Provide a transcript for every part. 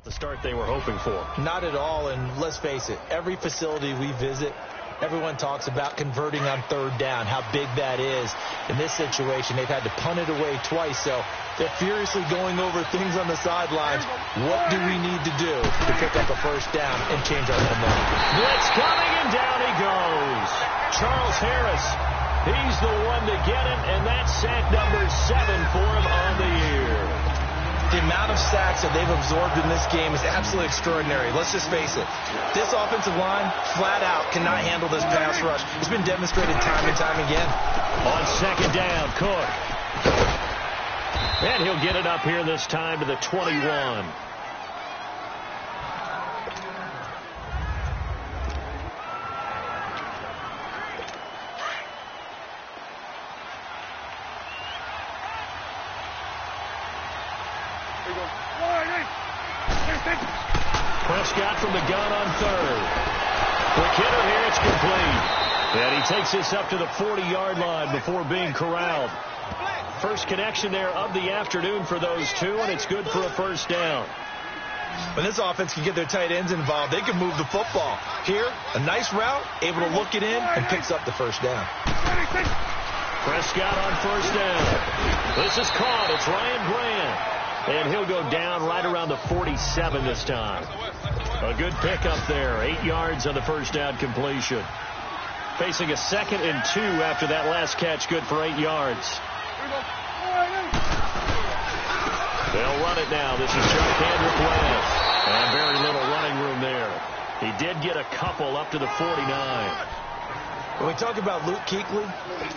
The start they were hoping for. Not at all, and let's face it, every facility we visit, everyone talks about converting on third down, how big that is. In this situation, they've had to punt it away twice, so they're furiously going over things on the sidelines. What do we need to do to pick up a first down and change our momentum? Blitz coming, and down he goes. Charles Harris, he's the one to get it, and that's sack number 7 for him on the year. The amount of sacks that they've absorbed in this game is absolutely extraordinary. Let's just face it. This offensive line, flat out, cannot handle this pass rush. It's been demonstrated time and time again. On second down, Cook. And he'll get it up here this time to the 21. Prescott from the gun on third. Quick hitter here, it's complete. And he takes this up to the 40-yard line before being corralled. First connection there of the afternoon for those two, and it's good for a first down. When this offense can get their tight ends involved, they can move the football. Here, a nice route, able to look it in, and picks up the first down. Prescott on first down. This is caught. It's Ryan Grant. And he'll go down right around the 47 this time. A good pickup there. 8 yards on the first down completion. Facing a 2nd and 2 after that last catch. Good for 8 yards. They'll run it now. This is Jarkandrick West. And very little running room there. He did get a couple up to the 49. When we talk about Luke Kuechly,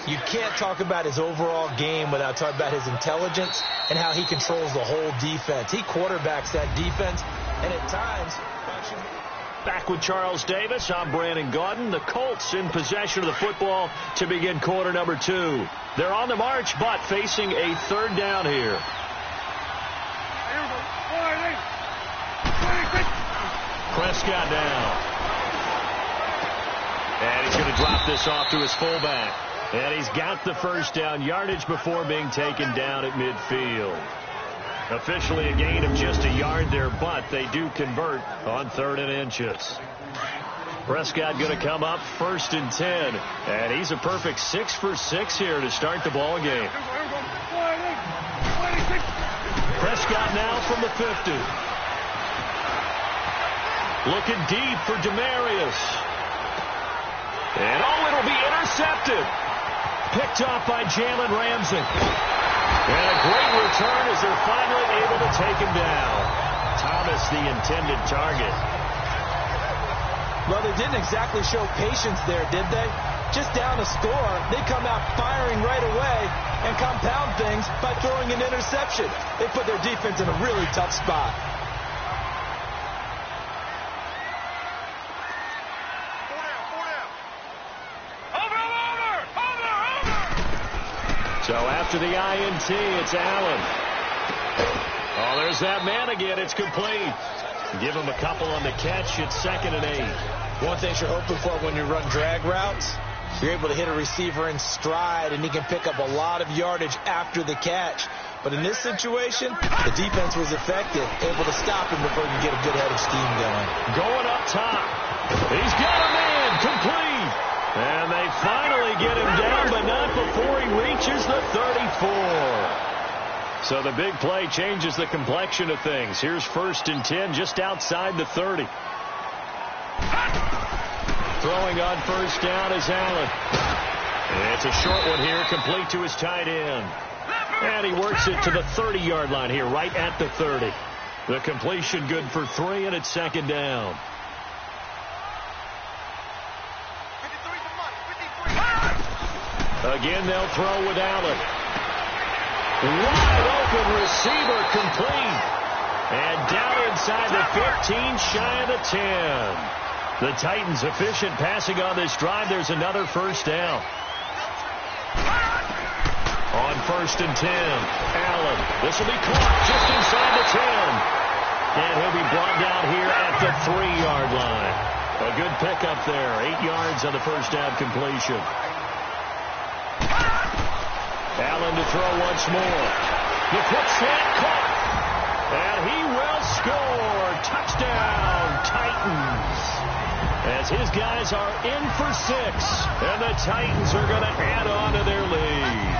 you can't talk about his overall game without talking about his intelligence and how he controls the whole defense. He quarterbacks that defense, and at times... Back with Charles Davis, I'm Brandon Gaudin. The Colts in possession of the football to begin quarter number 2. They're on the march, but facing a third down here. Prescott down. And he's going to drop this off to his fullback. And he's got the first down yardage before being taken down at midfield. Officially a gain of just a yard there, but they do convert on 3rd and inches. Prescott going to come up 1st and 10. And he's a perfect 6 for 6 here to start the ball game. Prescott now from the 50. Looking deep for Demarius. And it'll be intercepted. Picked off by Jalen Ramsey. And a great return as they're finally able to take him down. Thomas, the intended target. Well, they didn't exactly show patience there, did they? Just down a score, they come out firing right away and compound things by throwing an interception. They put their defense in a really tough spot. So after the INT, it's Allen. Oh, there's that man again. It's complete. Give him a couple on the catch. It's 2nd and 8. One thing you're hoping for when you run drag routes, you're able to hit a receiver in stride, and he can pick up a lot of yardage after the catch. But in this situation, the defense was effective, able to stop him before he can get a good head of steam going. Going up top. He's got a man. Complete. And they finally get him down, but not before he reaches the 34. So the big play changes the complexion of things. Here's 1st and 10 just outside the 30. Throwing on first down is Allen. And it's a short one here, complete to his tight end. And he works it to the 30-yard line here, right at the 30. The completion good for 3, and it's 2nd down. Again, they'll throw with Allen. Wide open receiver, complete. And down inside the 15, shy of the 10. The Titans efficient passing on this drive. There's another first down. On 1st and 10, Allen. This will be caught just inside the 10. And he'll be brought down here at the 3-yard line. A good pickup there. 8 yards on the first down completion. Allen to throw once more. The quick slant caught. And he will score. as his guys are in for 6. And the Titans are going to add on to their lead.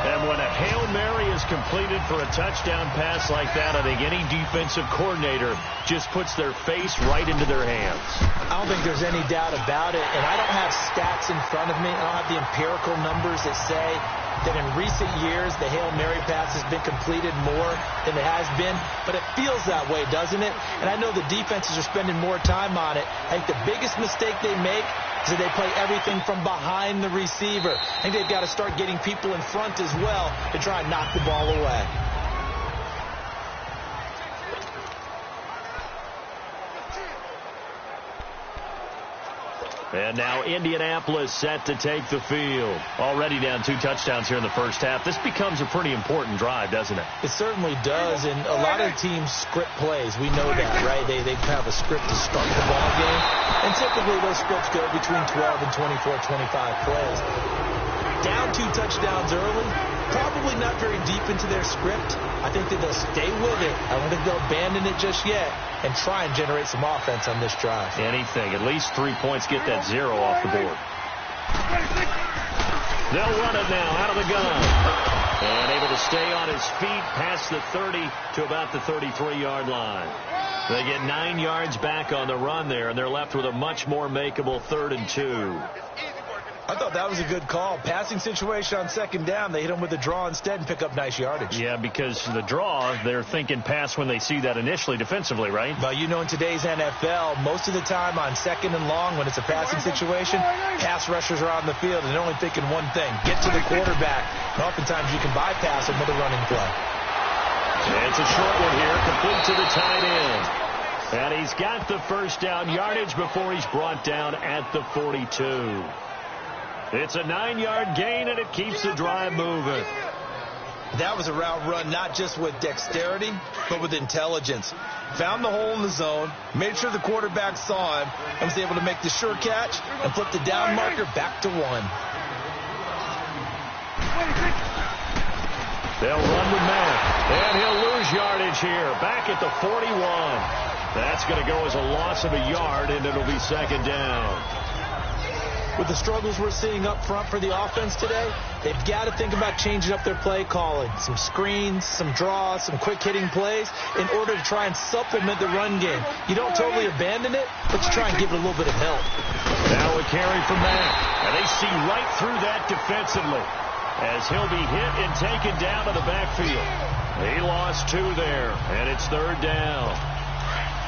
And when a Hail Mary is completed for a touchdown pass like that, I think any defensive coordinator just puts their face right into their hands. I don't think there's any doubt about it. And I don't have stats in front of me. I don't have the empirical numbers that say that in recent years the Hail Mary pass has been completed more than it has been. But it feels that way, doesn't it? And I know the defenses are spending more time on it. I think the biggest mistake they make is that they play everything from behind the receiver. I think they've got to start getting people in front as well to try and knock the ball away. And now Indianapolis set to take the field. Already down 2 touchdowns here in the first half. This becomes a pretty important drive, doesn't it? It certainly does, and a lot of teams script plays. We know that, right? They have a script to start the ball game, and typically those scripts go between 12 and 24, 25 plays. Down 2 touchdowns early, probably not very deep into their script. I think that they'll stay with it. I don't think they'll abandon it just yet and try and generate some offense on this drive. Anything. At least 3 points, get that 0 off the board. They'll run it now out of the gun. And able to stay on his feet past the 30 to about the 33-yard line. They get 9 yards back on the run there, and they're left with a much more makeable 3rd and 2. I thought that was a good call. Passing situation on 2nd down. They hit him with a draw instead and pick up nice yardage. Yeah, because the draw, they're thinking pass when they see that initially defensively, right? But you know, in today's NFL, most of the time on 2nd and long, when it's a passing situation, pass rushers are on the field and they're only thinking one thing: get to the quarterback. And oftentimes you can bypass them with a running play. And it's a short one here, complete to the tight end. And he's got the first down yardage before he's brought down at the 42. It's a 9-yard gain, and it keeps the drive moving. That was a route run not just with dexterity, but with intelligence. Found the hole in the zone, made sure the quarterback saw him, and was able to make the sure catch and flip the down marker back to 1. They'll run with Matt, and he'll lose yardage here. Back at the 41. That's going to go as a loss of a yard, and it'll be 2nd down. With the struggles we're seeing up front for the offense today, they've got to think about changing up their play calling. Some screens, some draws, some quick-hitting plays in order to try and supplement the run game. You don't totally abandon it, but you try and give it a little bit of help. Now a carry from Matt, and they see right through that defensively as he'll be hit and taken down to the backfield. He lost 2 there, and it's 3rd down.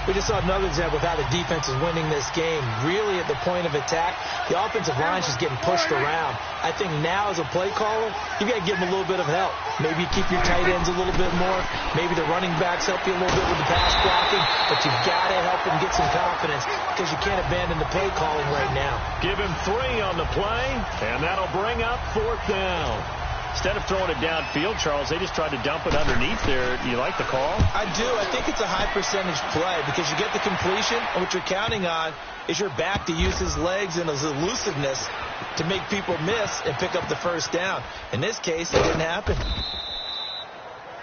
We just saw another example of how the defense is winning this game. Really at the point of attack, the offensive line is just getting pushed around. I think now as a play caller, you've got to give them a little bit of help. Maybe keep your tight ends a little bit more. Maybe the running backs help you a little bit with the pass blocking. But you've got to help them get some confidence because you can't abandon the play calling right now. Give him 3 on the play, and that'll bring up 4th down. Instead of throwing it downfield, Charles, they just tried to dump it underneath there. You like the call? I do. I think it's a high percentage play because you get the completion, and what you're counting on is your back to use his legs and his elusiveness to make people miss and pick up the first down. In this case, it didn't happen.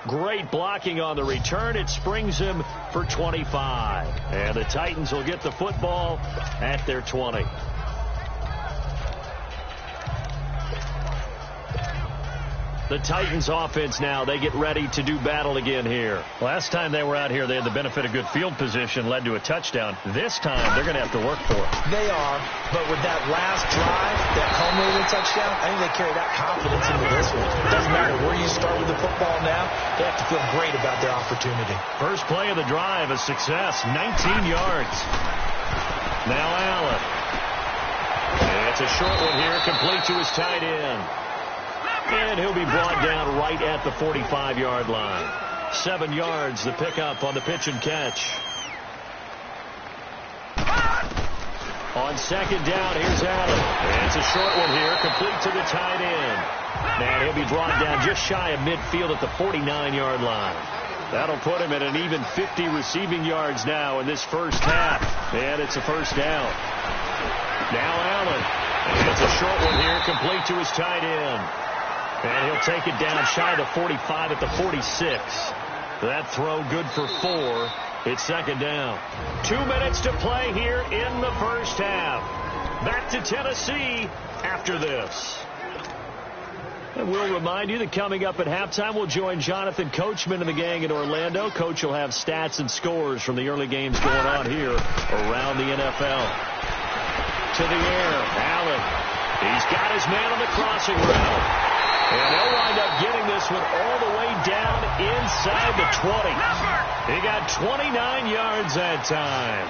Great blocking on the return. It springs him for 25. And the Titans will get the football at their 20. The Titans offense now, they get ready to do battle again here. Last time they were out here, they had the benefit of good field position, led to a touchdown. This time, they're going to have to work for it. They are, but with that last drive, that culminating touchdown, I think they carry that confidence into this one. It doesn't matter where you start with the football now, they have to feel great about their opportunity. First play of the drive, a success, 19 yards. Now Allen. And it's a short one here, complete to his tight end. And he'll be brought down right at the 45-yard line. 7 yards, the pickup on the pitch and catch. On 2nd down, here's Allen. And it's a short one here, complete to the tight end. And he'll be brought down just shy of midfield at the 49-yard line. That'll put him at an even 50 receiving yards now in this first half. And it's a first down. Now Allen. And it's a short one here, complete to his tight end. And he'll take it down shy of the 45 at the 46. That throw good for 4. It's second down. 2 minutes to play here in the first half. Back to Tennessee after this. And we'll remind you that coming up at halftime, we'll join Jonathan Coachman and the gang in Orlando. Coach will have stats and scores from the early games going on here around the NFL. To the air, Allen. He's got his man on the crossing route. And they'll wind up getting this one all the way down inside the 20. He got 29 yards that time.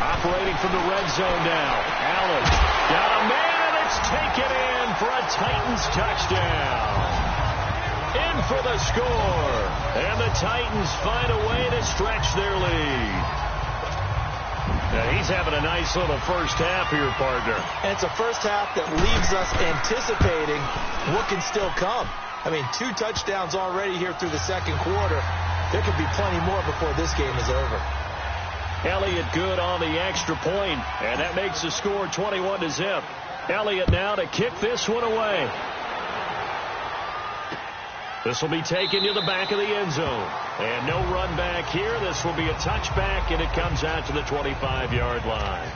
Operating from the red zone now. Allen got a man, and it's taken in for a Titans touchdown. In for the score. And the Titans find a way to stretch their lead. Now he's having a nice little first half here, partner. And it's a first half that leaves us anticipating what can still come. I mean, 2 touchdowns already here through the second quarter. There could be plenty more before this game is over. Elliott good on the extra point, and that makes the score 21-0. Elliott now to kick this one away. This will be taken to the back of the end zone. And no run back here. This will be a touchback, and it comes out to the 25-yard line.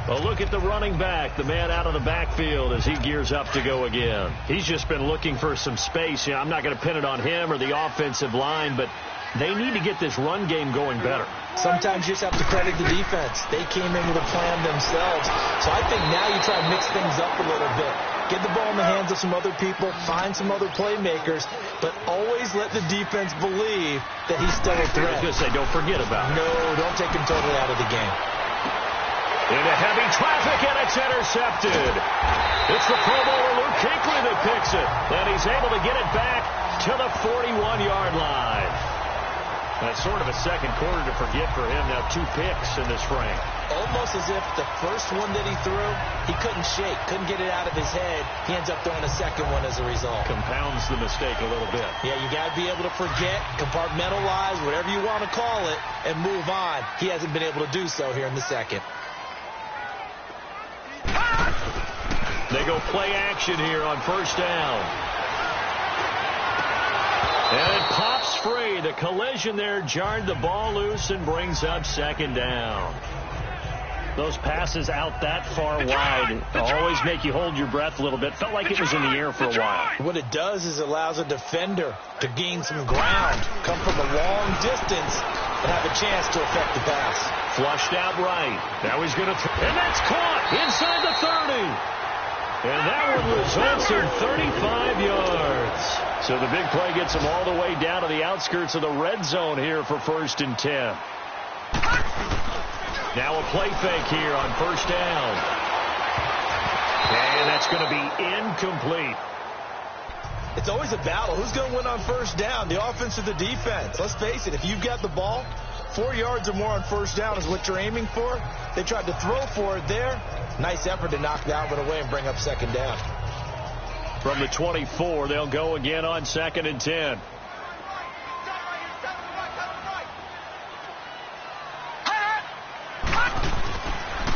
Well, look at the running back, the man out of the backfield as he gears up to go again. He's just been looking for some space. You know, I'm not going to pin it on him or the offensive line, but they need to get this run game going better. Sometimes you just have to credit the defense. They came in with a plan themselves. So I think now you try to mix things up a little bit. Get the ball in the hands of some other people, find some other playmakers, but always let the defense believe that he's still a threat. I was going to say, don't forget about it. No, don't take him totally out of the game. Into heavy traffic, and it's intercepted. It's the Pro Bowler Luke Kuechly that picks it, and he's able to get it back to the 41-yard line. That's sort of a second quarter to forget for him. Now 2 picks in this frame. Almost as if the first one that he threw, he couldn't shake, couldn't get it out of his head. He ends up throwing a second one as a result. Compounds the mistake a little bit. Yeah, you got to be able to forget, compartmentalize, whatever you want to call it, and move on. He hasn't been able to do so here in the second. They go play action here on first down. And it pops free. The collision there jarred the ball loose and brings up second down. Those passes out that far wide always make you hold your breath a little bit. Felt like it was in the air for a while. What it does is it allows a defender to gain some ground, come from a long distance, and have a chance to affect the pass. Flushed out right. Now he's going to and that's caught inside the 30. And that one results in 35 yards. So the big play gets him all the way down to the outskirts of the red zone here for 1st and 10. Now a play fake here on first down. And that's going to be incomplete. It's always a battle. Who's going to win on first down, the offense or the defense? Let's face it, if you've got the ball, 4 yards or more on first down is what you're aiming for. They tried to throw for it there. Nice effort to knock that one away and bring up second down. From the 24, they'll go again on 2nd and 10.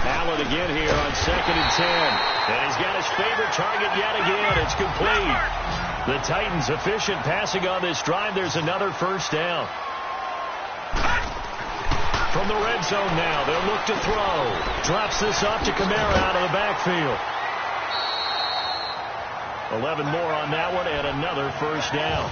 Allen again here on 2nd and 10. And he's got his favorite target yet again. It's complete. The Titans efficient passing on this drive. There's another first down. From the red zone now, they'll look to throw. Drops this off to Kamara out of the backfield. 11 more on that one and another first down.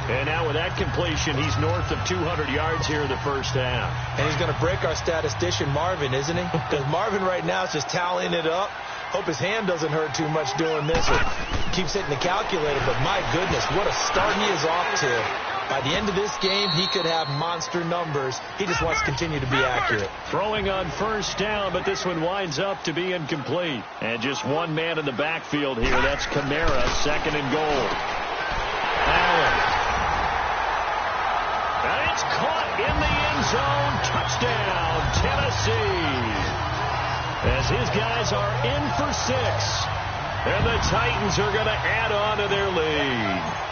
And now with that completion, he's north of 200 yards here in the first half. And he's going to break our statistician Marvin, isn't he? Because Marvin right now is just tallying it up. Hope his hand doesn't hurt too much doing this or keeps hitting the calculator. But my goodness, what a start he is off to. By the end of this game, he could have monster numbers. He just wants to continue to be accurate. Throwing on first down, but this one winds up to be incomplete. And just one man in the backfield here. That's Kamara, 2nd and goal. Allen. And it's caught in the end zone. Touchdown, Tennessee. As his guys are in for 6. And the Titans are going to add on to their lead.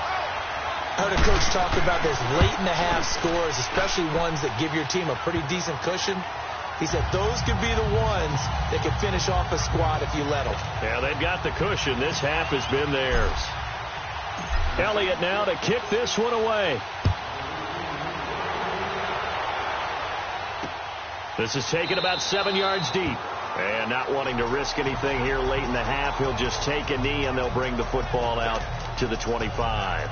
I heard a coach talk about those late-in-the-half scores, especially ones that give your team a pretty decent cushion. He said those could be the ones that could finish off a squad if you let them. Yeah, they've got the cushion. This half has been theirs. Elliott now to kick this one away. This is taken about 7 yards deep. And not wanting to risk anything here late in the half, he'll just take a knee, and they'll bring the football out to the 25.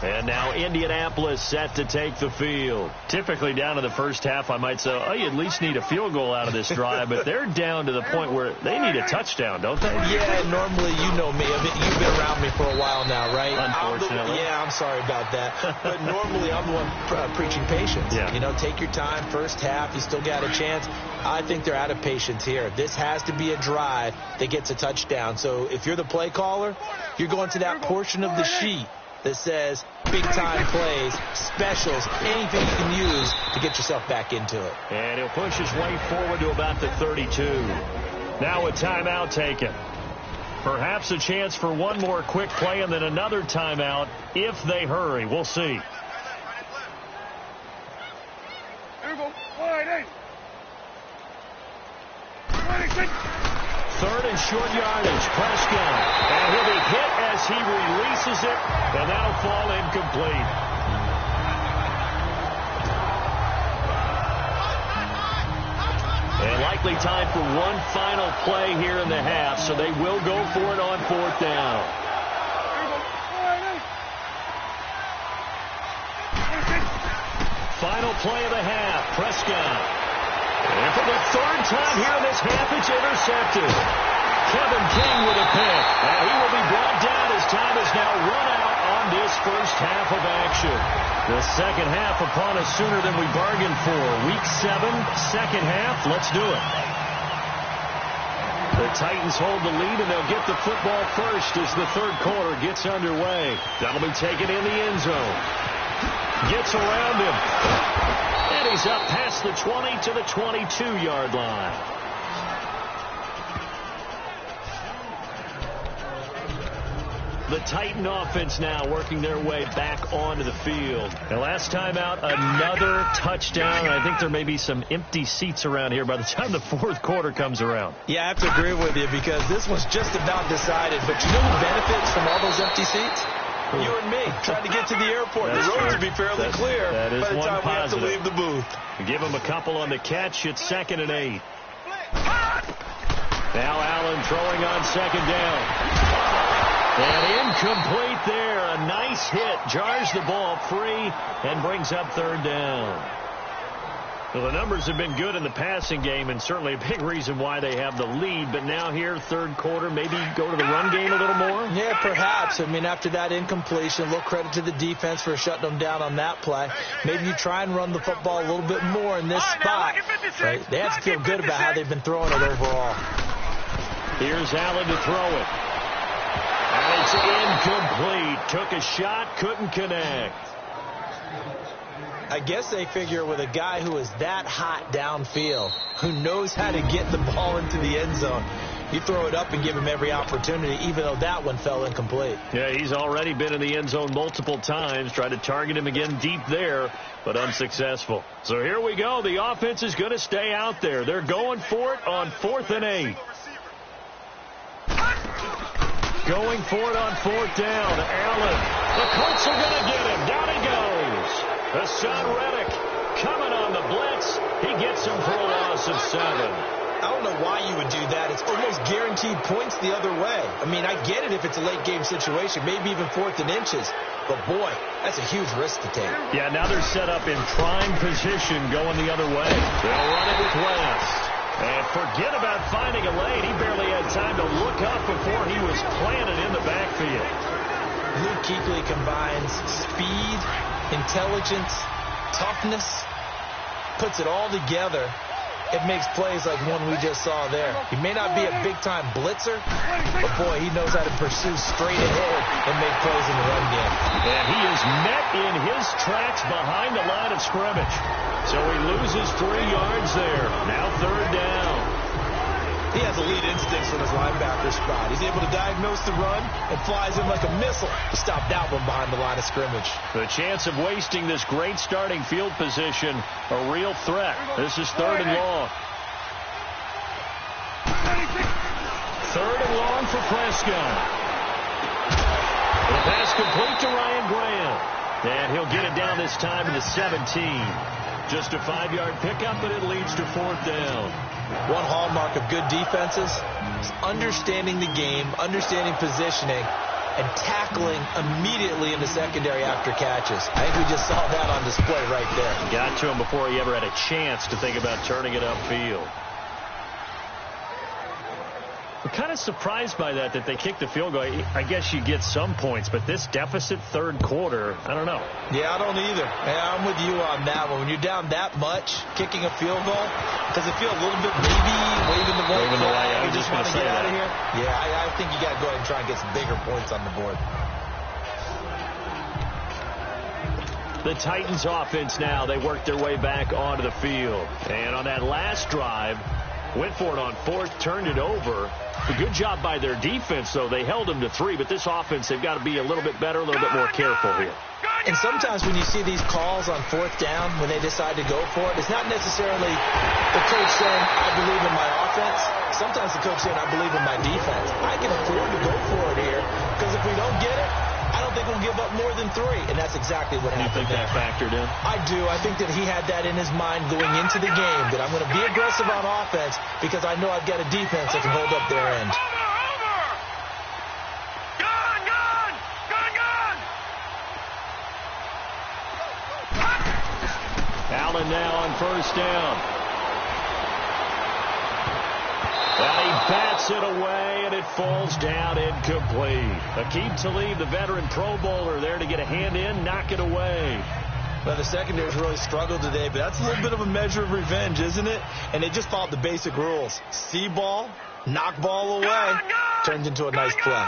And now Indianapolis set to take the field. Typically down in the first half, I might say, oh, you at least need a field goal out of this drive. But they're down to the point where they need a touchdown, don't they? Yeah, normally, you know me. I mean, you've been around me for a while now, right? Unfortunately. I'm sorry about that. But normally, I'm the one preaching patience. Yeah. You know, take your time. First half, you still got a chance. I think they're out of patience here. This has to be a drive that gets a touchdown. So if you're the play caller, you're going to that portion of the sheet that says big-time plays, specials, anything you can use to get yourself back into it. And he'll push his way forward to about the 32. Now a timeout taken. Perhaps a chance for one more quick play and then another timeout if they hurry. We'll see. Here we go. Wide eight. Third and short yardage. Prescott. And he'll be hit as he releases it, and that'll fall incomplete. And likely time for one final play here in the half, so they will go for it on fourth down. Final play of the half. Prescott. And for the third time here in this half, it's intercepted. Kevin King with a pick. And he will be brought down as time is now run out on this first half of action. The second half upon us sooner than we bargained for. Week 7, second half. Let's do it. The Titans hold the lead, and they'll get the football first as the third quarter gets underway. That'll be taken in the end zone. Gets around him. And he's up past the 20 to the 22-yard line. The Titan offense now working their way back onto the field. And last time out, another touchdown. I think there may be some empty seats around here by the time the fourth quarter comes around. Yeah, I have to agree with you because this was just about decided. But you know who benefits from all those empty seats? You and me, trying to get to the airport. The roads would be fairly clear by the time we have to leave the booth. Give him a couple on the catch. It's 2nd and 8. Now Allen throwing on 2nd down. And incomplete there. A nice hit. Jars the ball free and brings up 3rd down. Well, the numbers have been good in the passing game and certainly a big reason why they have the lead. But now here, third quarter, maybe go to the run game a little more? Yeah, perhaps. I mean, after that incompletion, a little credit to the defense for shutting them down on that play. Maybe you try and run the football a little bit more in this spot. Right? They have to feel good about how they've been throwing it overall. Here's Allen to throw it. And it's incomplete. Took a shot, couldn't connect. I guess they figure with a guy who is that hot downfield, who knows how to get the ball into the end zone, you throw it up and give him every opportunity, even though that one fell incomplete. Yeah, he's already been in the end zone multiple times. Tried to target him again deep there, but unsuccessful. So here we go. The offense is going to stay out there. They're going for it on 4th and 8. Going for it on 4th down. Allen. The Colts are going to get him. Down he goes. Hassan Reddick coming on the blitz. He gets him for a loss of 7. I don't know why you would do that. It's almost guaranteed points the other way. I mean, I get it if it's a late game situation, maybe even 4th and inches. But, boy, that's a huge risk to take. Yeah, now they're set up in prime position going the other way. They'll run it with West. And forget about finding a lane. He barely had time to look up before he was planted in the backfield. Luke Kuechly combines speed, intelligence, toughness, puts it all together. It makes plays like one we just saw there. He may not be a big-time blitzer, but, boy, he knows how to pursue straight ahead and make plays in the run game. And he is met in his tracks behind the line of scrimmage. So he loses 3 yards there. Now 3rd down. He has elite instincts from his linebacker spot. He's able to diagnose the run and flies in like a missile to stop that one behind the line of scrimmage. The chance of wasting this great starting field position, a real threat. This is 3rd and long. 3rd and long for Prescott. The pass complete to Ryan Graham. And he'll get it down this time to the 17. Just a 5-yard pickup, but it leads to 4th down. One hallmark of good defenses is understanding the game, understanding positioning, and tackling immediately in the secondary after catches. I think we just saw that on display right there. Got to him before he ever had a chance to think about turning it upfield. I'm kind of surprised by that they kicked the field goal. I guess you get some points, but this deficit 3rd quarter, I don't know. Yeah, I don't either. Yeah, I'm with you on that one. When you're down that much, kicking a field goal, does it feel a little bit maybe waving the white flag? You just want to get out of here? Yeah, I think you got to go ahead and try and get some bigger points on the board. The Titans offense now, they work their way back onto the field. And on that last drive, went for it on 4th, turned it over. A good job by their defense, though. They held them to 3, but this offense, they've got to be a little bit better, a little bit more careful here. And sometimes when you see these calls on 4th down, when they decide to go for it, it's not necessarily the coach saying, I believe in my offense. Sometimes the coach saying, I believe in my defense. I can afford to go for it here, because if we don't get it, I don't think we'll give up more than 3. And that's exactly what happened. You think that factored in? I do. I think that he had that in his mind going into the game, that I'm going to be aggressive on offense because I know I've got a defense that can hold up their end. Allen now on 1st down. And he bats it away, and it falls down incomplete. Aqib Talib, the veteran Pro Bowler, there to get a hand in, knock it away. Well, the secondary's really struggled today, but that's a little bit of a measure of revenge, isn't it? And they just followed the basic rules. See ball, knock ball away, turns into a nice play.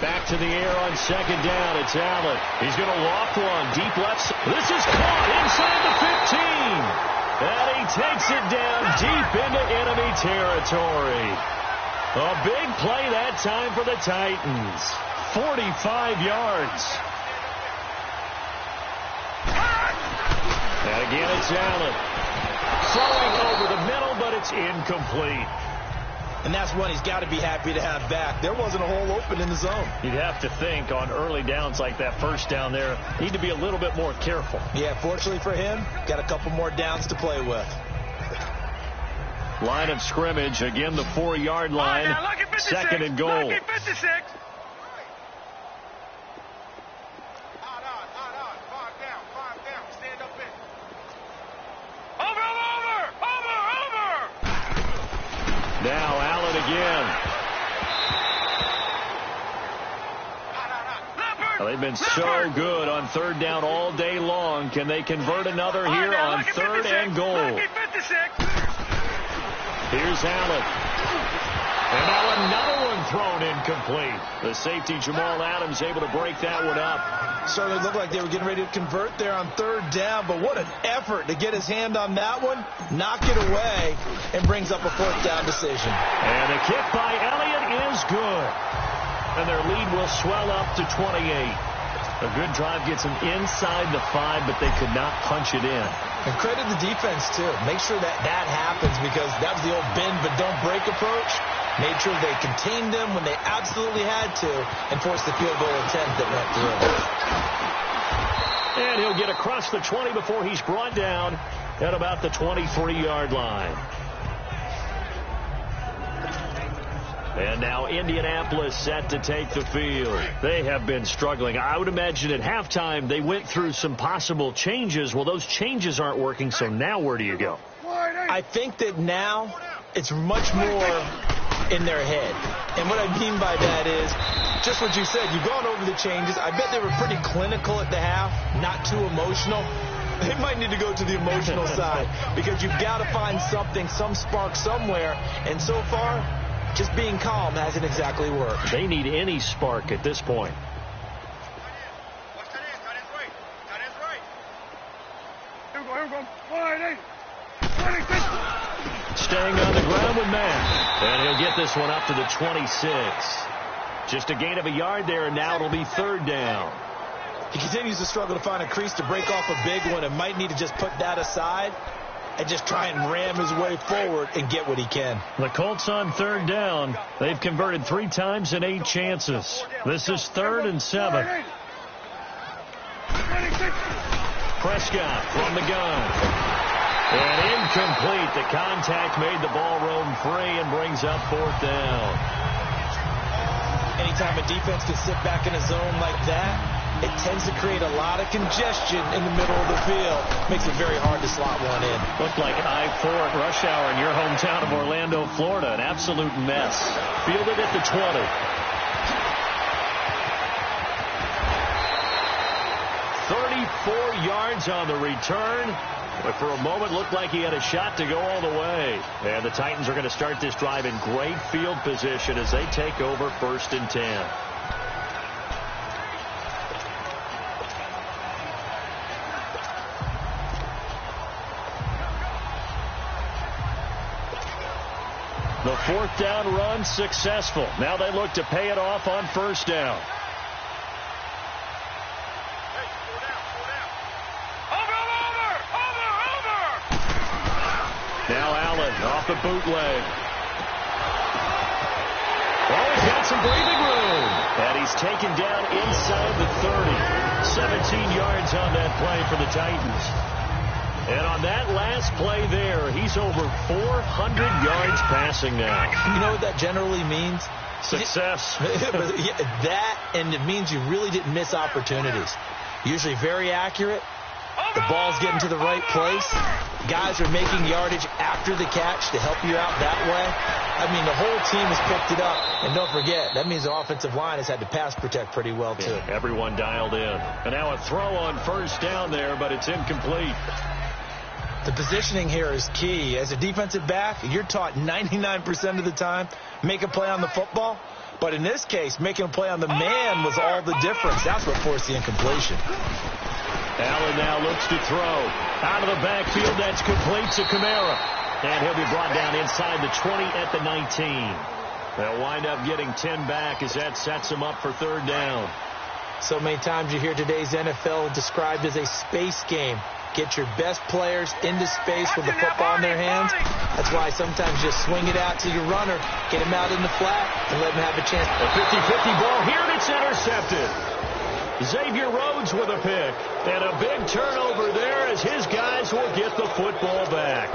Back to the air on 2nd down. It's Allen. He's going to loft one. Deep left. This is caught inside the 15. And he takes it down deep into enemy territory. A big play that time for the Titans. 45 yards. And again, it's Allen. Throwing over the middle, but it's incomplete. And that's one he's got to be happy to have back. There wasn't a hole open in the zone. You'd have to think on early downs like that 1st down there, need to be a little bit more careful. Yeah, fortunately for him, got a couple more downs to play with. Line of scrimmage, again the 4-yard line, 2nd and goal. Now Allen again. Well, they've been so good on 3rd down all day long. Can they convert another here on 3rd and goal? Here's Allen. And now another one thrown incomplete. The safety Jamal Adams able to break that one up. Certainly looked like they were getting ready to convert there on 3rd down, but what an effort to get his hand on that one, knock it away, and brings up a 4th down decision. And the kick by Elliott is good. And their lead will swell up to 28. A good drive gets them inside the 5, but they could not punch it in. And credit the defense, too. Make sure that happens, because that was the old bend but don't break approach. Made sure they contained them when they absolutely had to and forced the field goal attempt that went through. And he'll get across the 20 before he's brought down at about the 23-yard line. And now Indianapolis set to take the field. They have been struggling. I would imagine at halftime they went through some possible changes. Well, those changes aren't working, so now where do you go? I think that now it's much more in their head. And what I mean by that is just what you said. You've gone over the changes. I bet they were pretty clinical at the half, not too emotional. They might need to go to the emotional side, because you've got to find something, some spark somewhere. And so far, just being calm hasn't exactly worked. They need any spark at this point. Staying on the ground this one up to the 26. Just a gain of a yard there, and now it'll be third down. He continues to struggle to find a crease to break off a big one and might need to just put that aside and just try and ram his way forward and get what he can. The Colts on third down. They've converted 3 times in 8 chances. This is 3rd and 7. Prescott from the gun. And incomplete. The contact made the ball roam free and brings up 4th down. Anytime a defense can sit back in a zone like that, it tends to create a lot of congestion in the middle of the field. Makes it very hard to slot one in. Looked like I-4 at rush hour in your hometown of Orlando, Florida. An absolute mess. Fielded at the 20. 34 yards on the return. But for a moment, looked like he had a shot to go all the way. And the Titans are going to start this drive in great field position as they take over 1st and 10. The 4th down run successful. Now they look to pay it off on 1st down. Now Allen off the bootleg. Oh, he's got some breathing room. And he's taken down inside the 30. 17 yards on that play for the Titans. And on that last play there, he's over 400 yards passing now. You know what that generally means? Success. That, and it means you really didn't miss opportunities. Usually very accurate. The ball's getting to the right place. Guys are making yardage after the catch to help you out that way. I mean, the whole team has picked it up. And don't forget, that means the offensive line has had to pass protect pretty well, too. Yeah, everyone dialed in. And now a throw on 1st down there, but it's incomplete. The positioning here is key. As a defensive back, you're taught 99% of the time, make a play on the football. But in this case, making a play on the man was all the difference. That's what forced the incompletion. Allen now looks to throw. Out of the backfield, that's complete to Kamara. And he'll be brought down inside the 20 at the 19. They'll wind up getting 10 back as that sets them up for 3rd down. So many times you hear today's NFL described as a space game. Get your best players into space with the football in their hands. That's why sometimes just swing it out to your runner, get him out in the flat, and let him have a chance. A 50-50 ball here, and it's intercepted. Xavier Rhodes with a pick. And a big turnover there as his guys will get the football back.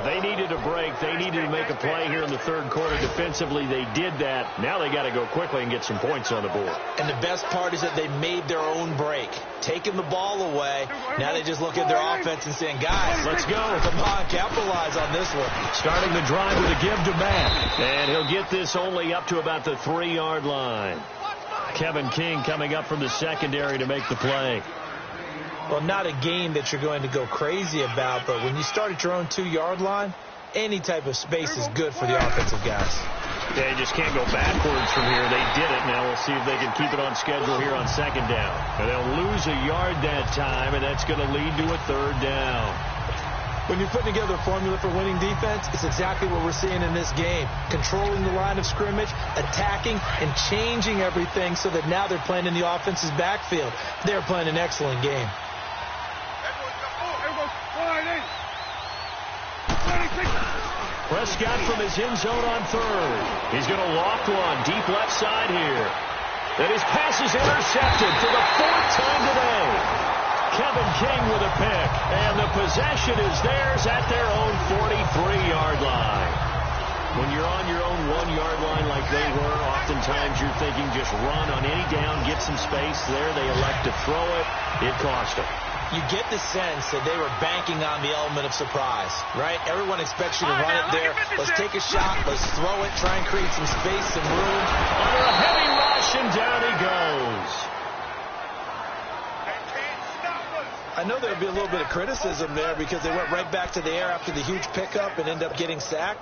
They needed a break. They needed to make a play here in the 3rd quarter. Defensively, they did that. Now they got to go quickly and get some points on the board. And the best part is that they made their own break. Taking the ball away. Now they just look at their offense and saying, guys, let's go. Come on, capitalize on this one. Starting the drive with a give to Matt. And he'll get this only up to about the 3-yard line. Kevin King coming up from the secondary to make the play. Well, not a game that you're going to go crazy about, but when you start at your own 2-yard line, any type of space is good for the offensive guys. They just can't go backwards from here. They did it. Now we'll see if they can keep it on schedule here on 2nd down. And they'll lose a yard that time, and that's going to lead to a 3rd down. When you're putting together a formula for winning defense, it's exactly what we're seeing in this game. Controlling the line of scrimmage, attacking, and changing everything so that now they're playing in the offense's backfield. They're playing an excellent game. Prescott from his end zone on 3rd. He's going to loft one deep left side here. And his pass is intercepted for the 4th time today. Kevin King with a pick. And the possession is theirs at their own 43-yard line. When you're on your own 1-yard line like they were, oftentimes you're thinking just run on any down, get some space there. They elect to throw it. It cost them. You get the sense that they were banking on the element of surprise, right? Everyone expects you to run it there. Let's take a shot. Let's throw it. Try and create some space, some room. Under a heavy rush, and down he goes. I know there would be a little bit of criticism there because they went right back to the air after the huge pickup and end up getting sacked.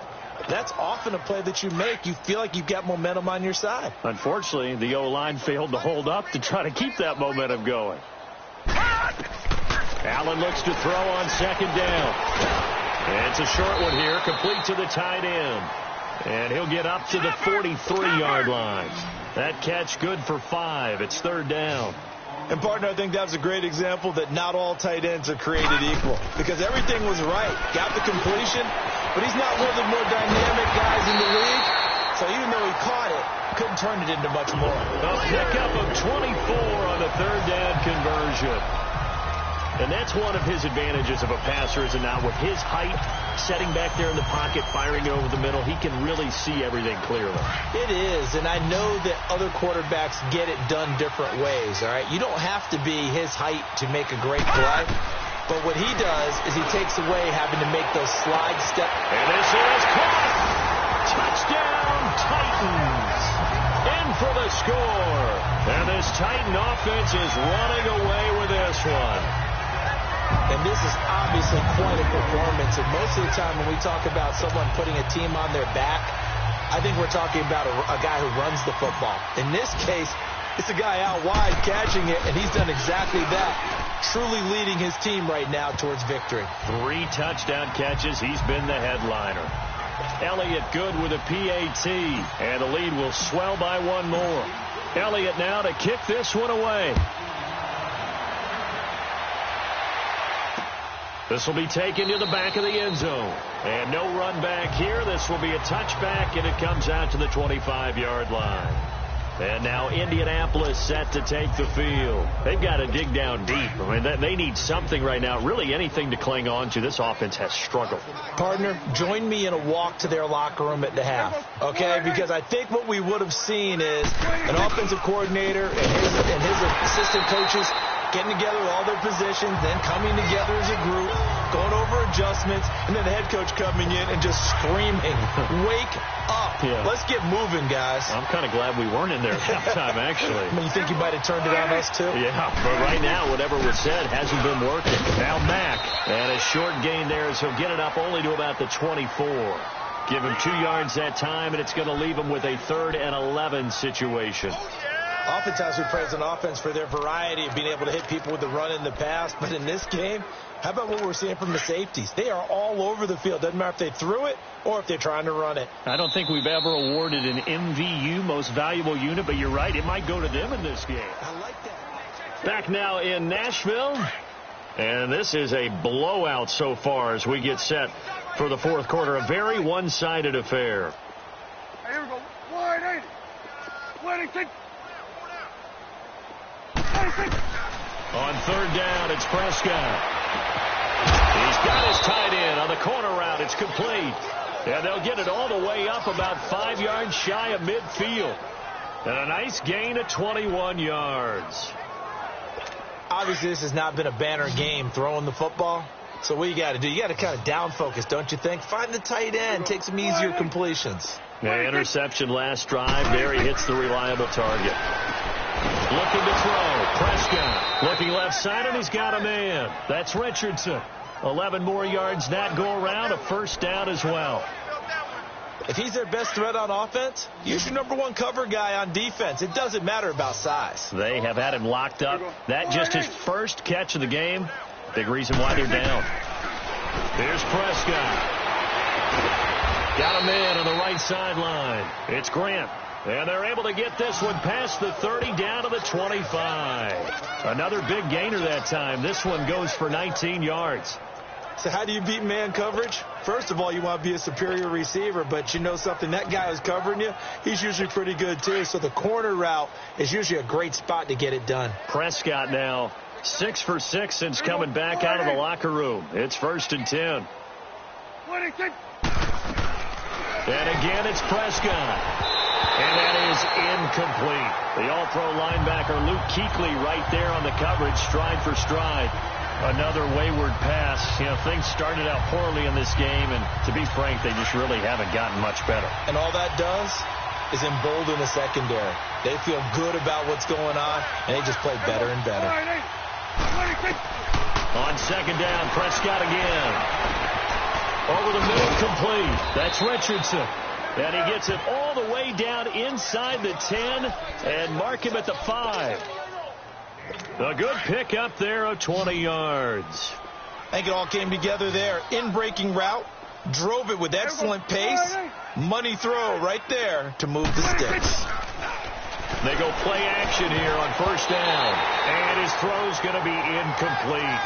That's often a play that you make. You feel like you've got momentum on your side. Unfortunately, the O-line failed to hold up to try to keep that momentum going. Allen looks to throw on 2nd down. And it's a short one here, complete to the tight end. And he'll get up to the 43-yard line. That catch good for 5. It's 3rd down. And, partner, I think that's a great example that not all tight ends are created equal, because everything was right. Got the completion, but he's not one of the more dynamic guys in the league. So even though he caught it, couldn't turn it into much more. A pickup of 24 on the 3rd down conversion. And that's one of his advantages of a passer, is it not? With his height, setting back there in the pocket, firing it over the middle, he can really see everything clearly. It is, and I know that other quarterbacks get it done different ways, all right? You don't have to be his height to make a great play, but what he does is he takes away having to make those slide steps. And this is caught! Touchdown, Titans! In for the score. And this Titan offense is running away with this one. And this is obviously quite a performance. And most of the time when we talk about someone putting a team on their back, I think we're talking about a guy who runs the football. In this case, it's a guy out wide catching it, and he's done exactly that, truly leading his team right now towards victory. 3 touchdown catches. He's been the headliner. Elliott good with a PAT, and the lead will swell by 1 more. Elliott now to kick this one away. This will be taken to the back of the end zone. And no run back here. This will be a touchback, and it comes out to the 25-yard line. And now Indianapolis set to take the field. They've got to dig down deep. I mean, they need something right now, really anything to cling on to. This offense has struggled. Partner, join me in a walk to their locker room at the half, okay? Because I think what we would have seen is an offensive coordinator and his assistant coaches getting together with all their positions, then coming together as a group, going over adjustments, and then the head coach coming in and just screaming, wake up. Yeah. Let's get moving, guys. I'm kind of glad we weren't in there at halftime, actually. I mean, you think you might have turned it on us, too? Yeah, but right now, whatever was said hasn't been working. Now Mack, and a short gain there as he'll get it up only to about the 24. Give him 2 yards that time, and it's going to leave him with a 3rd and 11 situation. Oftentimes we praise an offense for their variety of being able to hit people with the run in the pass. But in this game, how about what we're seeing from the safeties? They are all over the field. Doesn't matter if they threw it or if they're trying to run it. I don't think we've ever awarded an MVU, most valuable unit, but you're right. It might go to them in this game. I like that. Back now in Nashville. And this is a blowout so far as we get set for the 4th quarter. A very one-sided affair. Here we go. Wide 80. 26. On 3rd down, it's Prescott. He's got his tight end on the corner route. It's complete. And they'll get it all the way up about 5 yards shy of midfield. And a nice gain of 21 yards. Obviously, this has not been a banner game throwing the football. So what you got to do? You got to kind of down focus, don't you think? Find the tight end. Take some easier completions. The interception last drive. There he hits the reliable target. Looking to throw. Prescott looking left side, and he's got a man. That's Richardson. 11 more yards that go around. A 1st down as well. If he's their best threat on offense, use your #1 cover guy on defense. It doesn't matter about size. They have had him locked up. That just his first catch of the game. Big reason why they're down. Here's Prescott. Got a man on the right sideline. It's Grant. And they're able to get this one past the 30 down to the 25. Another big gainer that time. This one goes for 19 yards. So how do you beat man coverage? First of all, you want to be a superior receiver, but you know something, that guy who's covering you, he's usually pretty good too. So the corner route is usually a great spot to get it done. Prescott now 6 for 6 since coming back out of the locker room. It's 1st and 10. 26. And again, it's Prescott. And that is incomplete. The all-pro linebacker Luke Kuechly right there on the coverage, stride for stride. Another wayward pass. You know, things started out poorly in this game, and to be frank, they just really haven't gotten much better. And all that does is embolden the secondary. They feel good about what's going on, and they just play better and better. On 2nd down, Prescott again. Over the middle, complete. That's Richardson. And he gets it all the way down inside the 10 and mark him at the 5. A good pickup there of 20 yards. I think it all came together there. In-breaking route, Drove it with excellent pace. Money throw right there to move the sticks. They go play action here on first down. And his throw's going to be incomplete.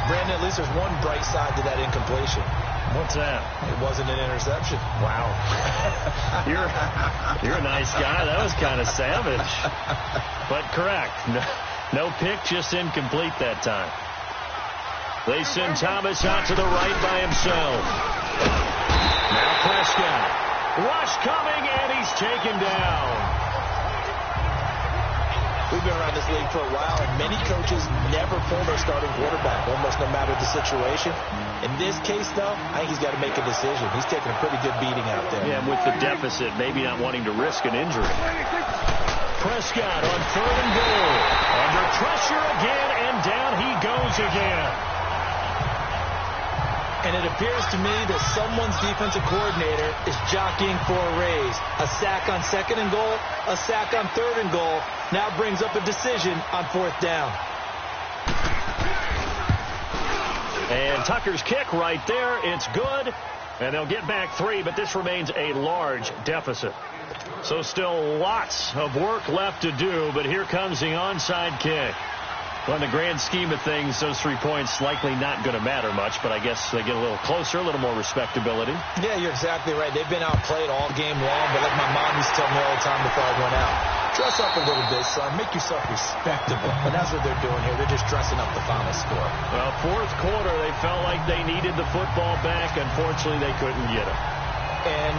Brandon, at least there's one bright side to that incompletion. What's that? It wasn't an interception. Wow. You're a nice guy. That was kind of savage. But correct. No pick, just incomplete that time. They send Thomas out to the right by himself. Now Prescott. Rush coming, and he's taken down. We've been around this league for a while, and many coaches never pull their starting quarterback, almost no matter the situation. In this case, though, I think he's got to make a decision. He's taking a pretty good beating out there. Yeah, and with the deficit, maybe not wanting to risk an injury. Prescott on 3rd and goal. Under pressure again, and down he goes again. And it appears to me that someone's defensive coordinator is jockeying for a raise. A sack on 2nd and goal, a sack on 3rd and goal. Now brings up a decision on 4th down. And Tucker's kick right there. It's good. And they'll get back 3, but this remains a large deficit. So still lots of work left to do, but here comes the onside kick. Well, in the grand scheme of things, those 3 points likely not going to matter much, but I guess they get a little closer, a little more respectability. Yeah, you're exactly right. They've been outplayed all game long, but like my mom used to tell me all the time before I went out, dress up a little bit, son. Make yourself respectable. And that's what they're doing here. They're just dressing up the final score. Well, 4th quarter, they felt like they needed the football back. Unfortunately, they couldn't get it. And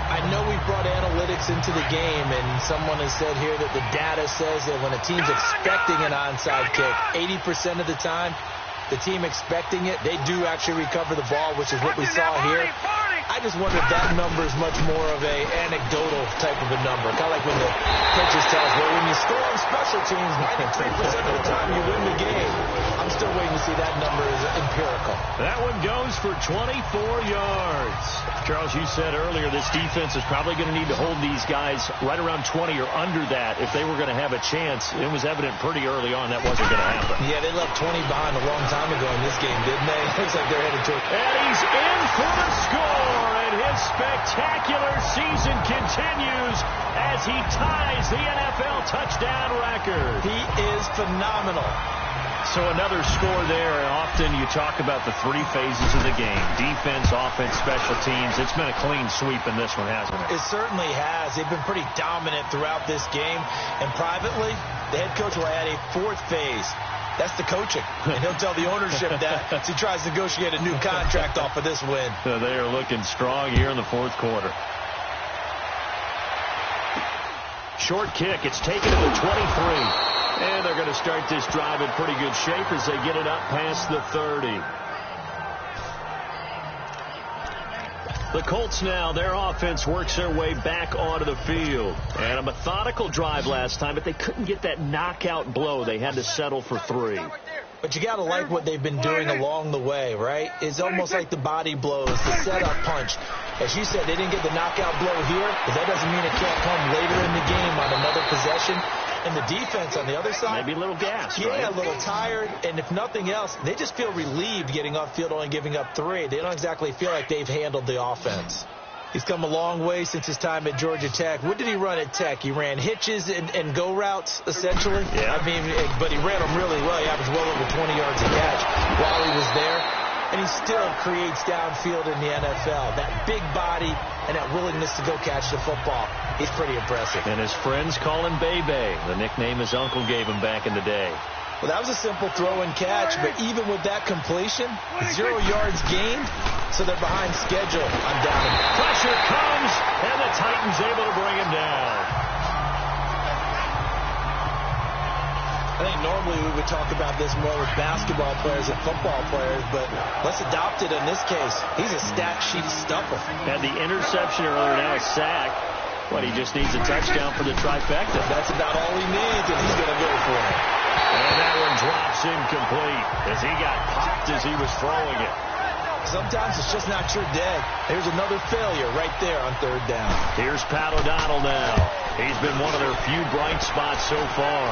I know we've brought analytics into the game, and someone has said here that the data says that when a team's expecting an onside kick, 80% of the time, the team expecting it, they do actually recover the ball, which is what we saw here. I just wonder if that number is much more of a anecdotal type of a number. Kind of like when the coaches tell us, well, when you score on special teams, 93% of the time you win the game. I'm still waiting to see that number is empirical. That one goes for 24 yards. Charles, you said earlier this defense is probably going to need to hold these guys right around 20 or under that if they were going to have a chance. It was evident pretty early on that wasn't going to happen. Yeah, they left 20 behind a long time ago in this game, didn't they? Looks like they're headed to it. And he's in for the score. And his spectacular season continues as he ties the NFL touchdown record. He is phenomenal. So another score there, and often you talk about the 3 phases of the game. Defense, offense, special teams. It's been a clean sweep in this one, hasn't it? It certainly has. They've been pretty dominant throughout this game. And privately, the head coach will add a 4th phase. That's the coaching. And he'll tell the ownership that as he tries to negotiate a new contract off of this win. So they are looking strong here in the 4th quarter. Short kick. It's taken to the 23. And they're going to start this drive in pretty good shape as they get it up past the 30. The Colts now, their offense works their way back onto the field. And a methodical drive last time, but they couldn't get that knockout blow. They had to settle for 3. But you got to like what they've been doing along the way, right? It's almost like the body blows, the setup punch. As you said, they didn't get the knockout blow here, but that doesn't mean it can't come later in the game on another possession. And the defense on the other side, maybe a little gassed, yeah, right? a little tired. And if nothing else, they just feel relieved getting off field, only giving up 3. They don't exactly feel like they've handled the offense. He's come a long way since his time at Georgia Tech. What did he run at Tech? He ran hitches and go routes, essentially. Yeah. I mean, but he ran them really well. He averaged well over 20 yards a catch while he was there. And he still creates downfield in the NFL. That big body and that willingness to go catch the football. He's pretty impressive. And his friends call him Bebe, the nickname his uncle gave him back in the day. Well, that was a simple throw and catch, but even with that completion, 0 yards gained, so they're behind schedule on down. Pressure comes, and the Titans able to bring him down. I think normally we would talk about this more with basketball players and football players, but let's adopt it in this case. He's a stat sheet stuffer. Had the interception earlier, now a sack. What, he just needs a touchdown for the trifecta. That's about all he needs, and he's going to go for it. And that one drops incomplete as he got popped as he was throwing it. Sometimes it's just not your day. Here's another failure right there on 3rd down. Here's Pat O'Donnell now. He's been one of their few bright spots so far.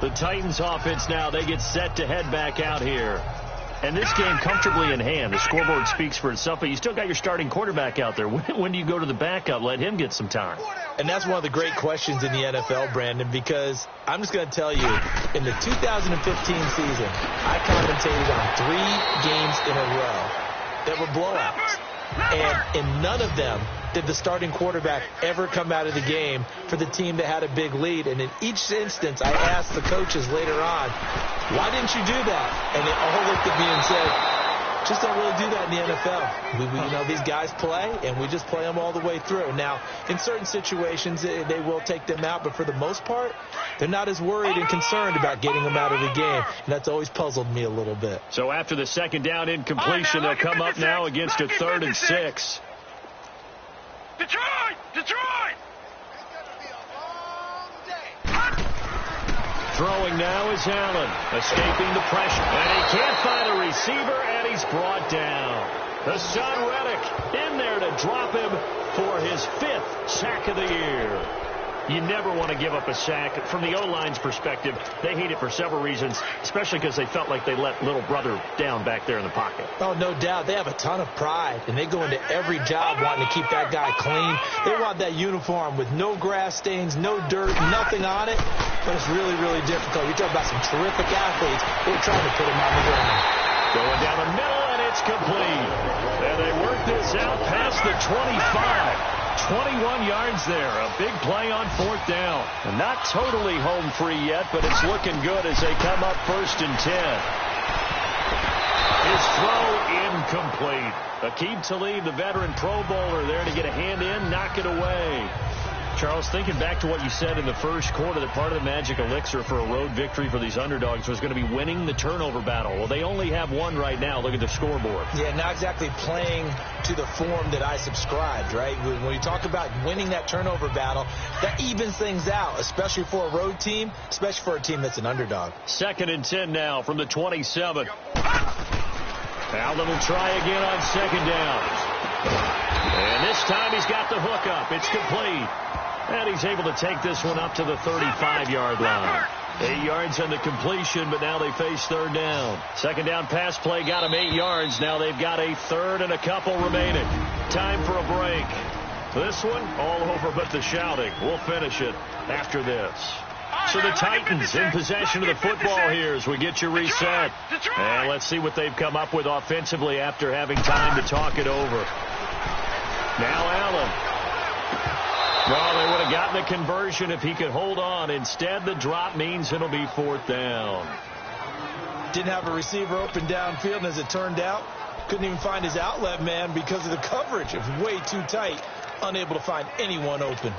The Titans offense now, they get set to head back out here. And this game comfortably in hand. The scoreboard speaks for itself, but you still got your starting quarterback out there. When do you go to the backup? Let him get some time. And that's one of the great questions in the NFL, Brandon, because I'm just going to tell you, in the 2015 season, I commentated on 3 games in a row that were blowouts. And in none of them did the starting quarterback ever come out of the game for the team that had a big lead. And in each instance, I asked the coaches later on, why didn't you do that? And they all looked at me and said, just don't really do that in the NFL. You know, these guys play, and we just play them all the way through. Now, in certain situations, they will take them out, but for the most part, they're not as worried and concerned about getting them out of the game. And that's always puzzled me a little bit. So after the second down incompletion, they'll come up now against a 3rd and 6. Detroit! Throwing now is Allen, escaping the pressure. And he can't find a receiver, and he's brought down. Hassan Reddick in there to drop him for his 5th sack of the year. You never want to give up a sack. From the O-line's perspective, they hate it for several reasons, especially because they felt like they let little brother down back there in the pocket. Oh, no doubt. They have a ton of pride, and they go into every job wanting to keep that guy clean. They want that uniform with no grass stains, no dirt, nothing on it, but it's really, really difficult. You're talking about some terrific athletes. They're trying to put him on the ground. Going down the middle, and it's complete. And they work this out past the 25. 21 yards there. A big play on 4th down. And not totally home free yet, but it's looking good as they come up 1st and 10. His throw incomplete. Aqib Talib, the veteran Pro Bowler, there to get a hand in, knock it away. Charles, thinking back to what you said in the first quarter, that part of the magic elixir for a road victory for these underdogs was going to be winning the turnover battle. Well, they only have one right now. Look at the scoreboard. Yeah, not exactly playing to the form that I subscribed, right? When you talk about winning that turnover battle, that evens things out, especially for a road team, especially for a team that's an underdog. 2nd and 10 now from the 27. Allen will try again on 2nd down. And this time he's got the hook up. It's complete. And he's able to take this one up to the 35-yard line. 8 yards on the completion, but now they face 3rd down. 2nd down pass play got them 8 yards. Now they've got a 3rd and a couple remaining. Time for a break. This one all over but the shouting. We'll finish it after this. So the Titans in possession of the football here as we get you reset. And let's see what they've come up with offensively after having time to talk it over. Now Allen. Well, they would have gotten the conversion if he could hold on. Instead, the drop means it'll be 4th down. Didn't have a receiver open downfield, and as it turned out, couldn't even find his outlet man because of the coverage. It was way too tight, unable to find anyone open.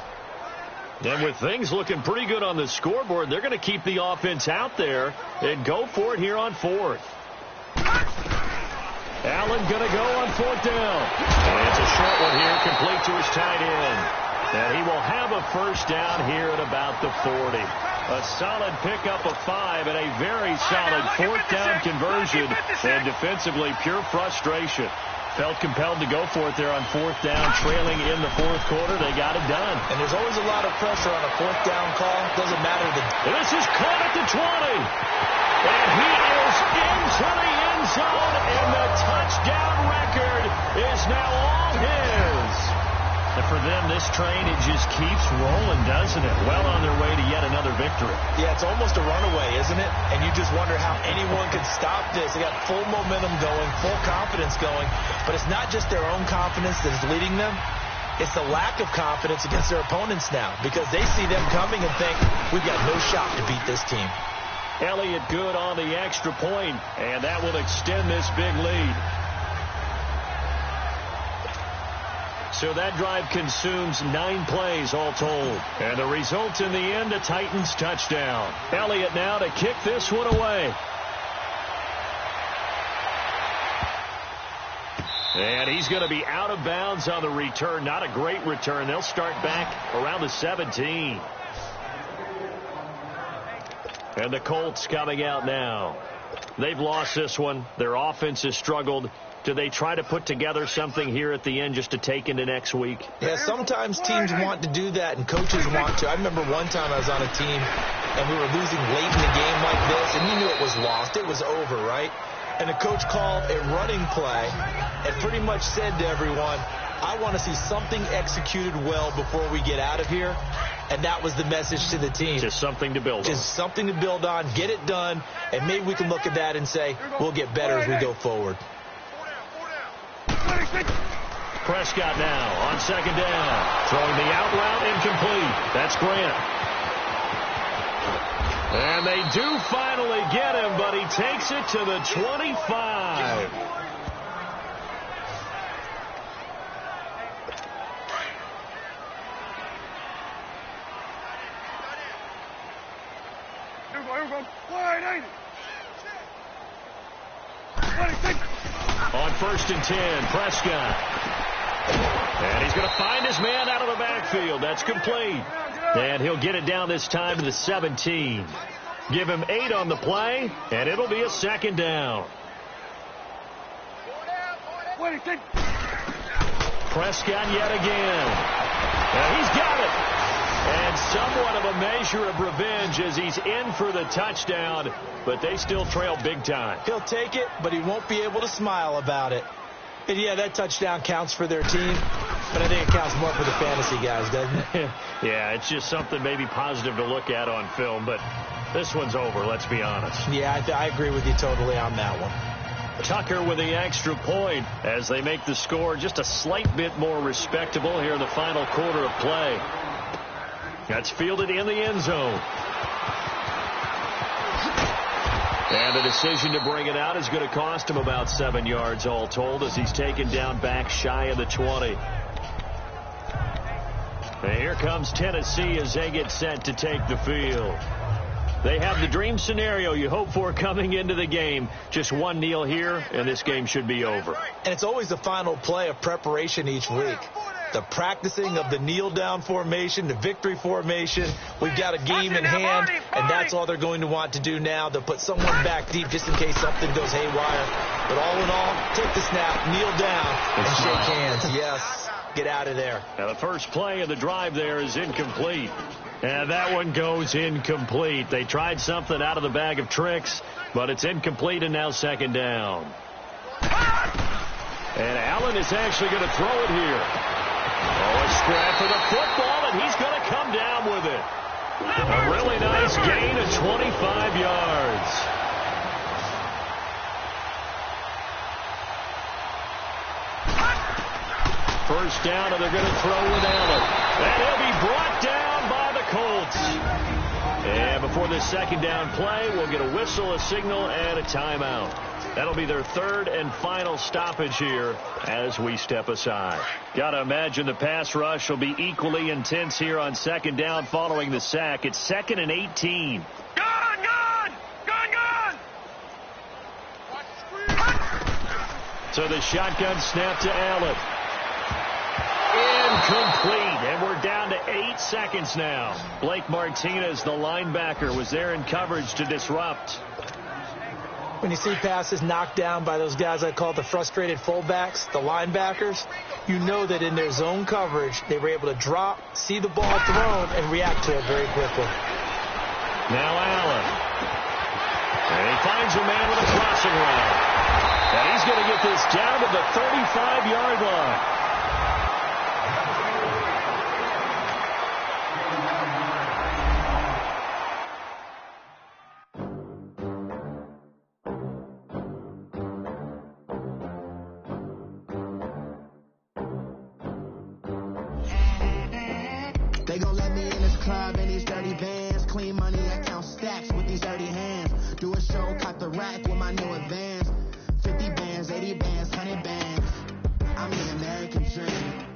And with things looking pretty good on the scoreboard, they're going to keep the offense out there and go for it here on 4th. Allen going to go on 4th down. And it's a short one here, complete to his tight end. And he will have a 1st down here at about the 40. A solid pickup of 5 and a very solid 4th down conversion. And defensively, pure frustration. Felt compelled to go for it there on 4th down, trailing in the 4th quarter. They got it done. And there's always a lot of pressure on a 4th down call. Doesn't matter. And this is caught at the 20. And he is into the end zone. And the touchdown record is now all his. And for them, this train, it just keeps rolling, doesn't it? Well on their way to yet another victory. Yeah, it's almost a runaway, isn't it? And you just wonder how anyone can stop this. They got full momentum going, full confidence going. But it's not just their own confidence that is leading them. It's the lack of confidence against their opponents now, because they see them coming and think, we've got no shot to beat this team. Elliott good on the extra point, and that will extend this big lead. So that drive consumes 9 plays all told. And the result in the end, a Titans touchdown. Elliott now to kick this one away. And he's going to be out of bounds on the return. Not a great return. They'll start back around the 17. And the Colts coming out now. They've lost this one. Their offense has struggled. Do they try to put together something here at the end just to take into next week? Yeah, sometimes teams want to do that and coaches want to. I remember one time I was on a team and we were losing late in the game like this, and you knew it was lost. It was over, right? And the coach called a running play and pretty much said to everyone, I want to see something executed well before we get out of here. And that was the message to the team. Just something to build on. Just something to build on, get it done, and maybe we can look at that and say, we'll get better as we go forward. Prescott now on second down. Throwing the out route incomplete. That's Grant. And they do finally get him, but he takes it to the 25. On 1st and 10, Prescott. And he's going to find his man out of the backfield. That's complete. And he'll get it down this time to the 17. Give him 8 on the play, and it'll be a second down. Prescott yet again. And he's got it. And somewhat of a measure of revenge as he's in for the touchdown, but they still trail big time. He'll take it, but he won't be able to smile about it. And, yeah, that touchdown counts for their team, but I think it counts more for the fantasy guys, doesn't it? Yeah, it's just something maybe positive to look at on film, but this one's over, let's be honest. Yeah, I agree with you totally on that one. Tucker with the extra point as they make the score just a slight bit more respectable here in the final quarter of play. That's fielded in the end zone. And the decision to bring it out is going to cost him about 7 yards all told as he's taken down back shy of the 20. And here comes Tennessee as they get set to take the field. They have the dream scenario you hope for coming into the game. Just one kneel here, and this game should be over. And it's always the final play of preparation each week. The practicing of the kneel-down formation, the victory formation. We've got a game in hand, and that's all they're going to want to do now. They'll put someone back deep just in case something goes haywire. But all in all, take the snap, kneel down, and shake hands. Yes, get out of there. Now the first play of the drive there is incomplete. And that one goes incomplete. They tried something out of the bag of tricks, but it's incomplete and now second down. And Allen is actually going to throw it here. Oh, a scrap for the football, and he's going to come down with it. A really nice gain of 25 yards. First down, and they're going to throw with Allen. And he'll be brought down by the Colts. And before this second down play, we'll get a whistle, a signal, and a timeout. That'll be their third and final stoppage here as we step aside. Got to imagine the pass rush will be equally intense here on second down following the sack. It's 2nd and 18. So the shotgun snap to Allen. Incomplete, and we're down to 8 seconds now. Blake Martinez, the linebacker, was there in coverage to disrupt. When you see passes knocked down by those guys I call the frustrated fullbacks, the linebackers, you know that in their zone coverage, they were able to drop, see the ball thrown, and react to it very quickly. Now Allen. And he finds a man with a crossing route. And he's going to get this down to the 35-yard line. They gon' let me in this club in these dirty bands. Clean money, I count stacks with these dirty hands. Do a show, caught the rack with my new advance. 50 bands, 80 bands, 100 bands. I'm the American dream.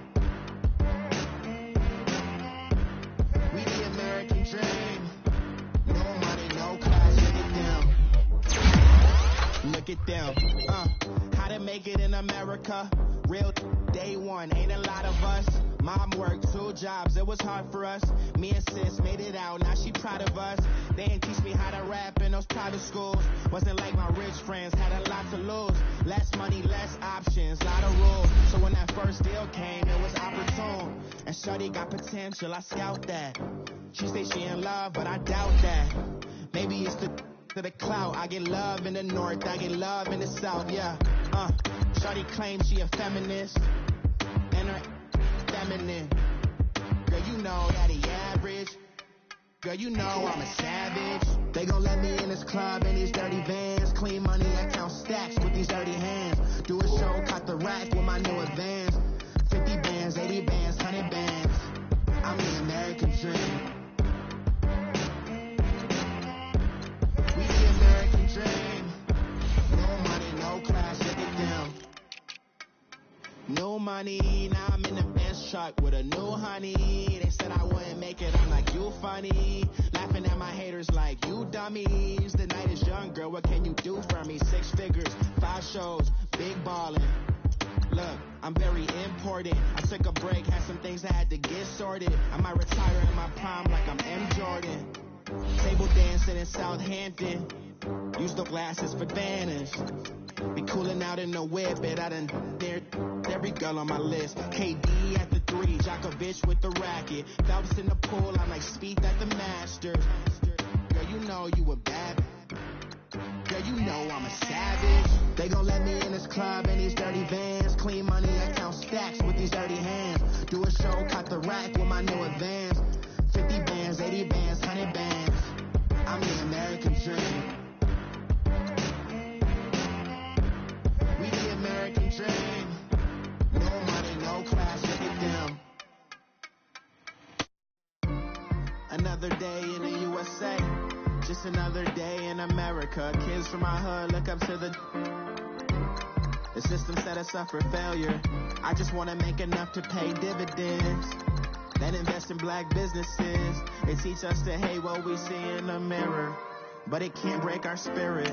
We the American dream. No money, no class, look at them. How to make it in America. Real day one, ain't a lot of us. Mom worked 2 jobs, it was hard for us. Me and sis made it out, now she proud of us. They didn't teach me how to rap in those private schools. Wasn't like my rich friends, had a lot to lose. Less money, less options, lot of rules. So when that first deal came, it was opportune. And shorty got potential, I scout that. She say she in love, but I doubt that. Maybe it's the clout. I get love in the north, I get love in the south, yeah. Shorty claims she a feminist, and her feminine. Girl, you know that he average. Girl, you know I'm a savage. They gon' let me in this club in these dirty vans. Clean money, I count stacks with these dirty hands. Do a show, caught the rack with my new advance. 50 bands, 80 bands, 100 bands. I'm the American dream. We the American dream. No money, no class, look at them. No money, now I'm in the Benz truck with a new honey. They said I wouldn't make it, I'm like, you funny. Laughing at my haters like, you dummies. The night is young, girl, what can you do for me? 6 figures, 5 shows, big ballin'. Look, I'm very important. I took a break, had some things I had to get sorted. I might retire in my prime like I'm M. Jordan. Table dancing in Southampton. Use the glasses for Vanish. Be cooling out in the whip, but I done dared every girl on my list. KD at the 3, Djokovic with the racket. Phelps in the pool, I'm like Spieth at the Masters. Girl, you know you a bad. Girl, you know I'm a savage. They gon' let me in this club in these dirty vans. Clean money, I count stacks with these dirty hands. Do a show, caught the rack with my new advance. 50 bands, 80 bands, 100 bands. I'm the American dream. We the American dream. No money, no class, look at them. Another day in the USA. Just another day in America. Kids from my hood look up to the system set us up for failure. I just want to make enough to pay dividends. Then invest in black businesses. They teach us to hate what we see in the mirror, but it can't break our spirit.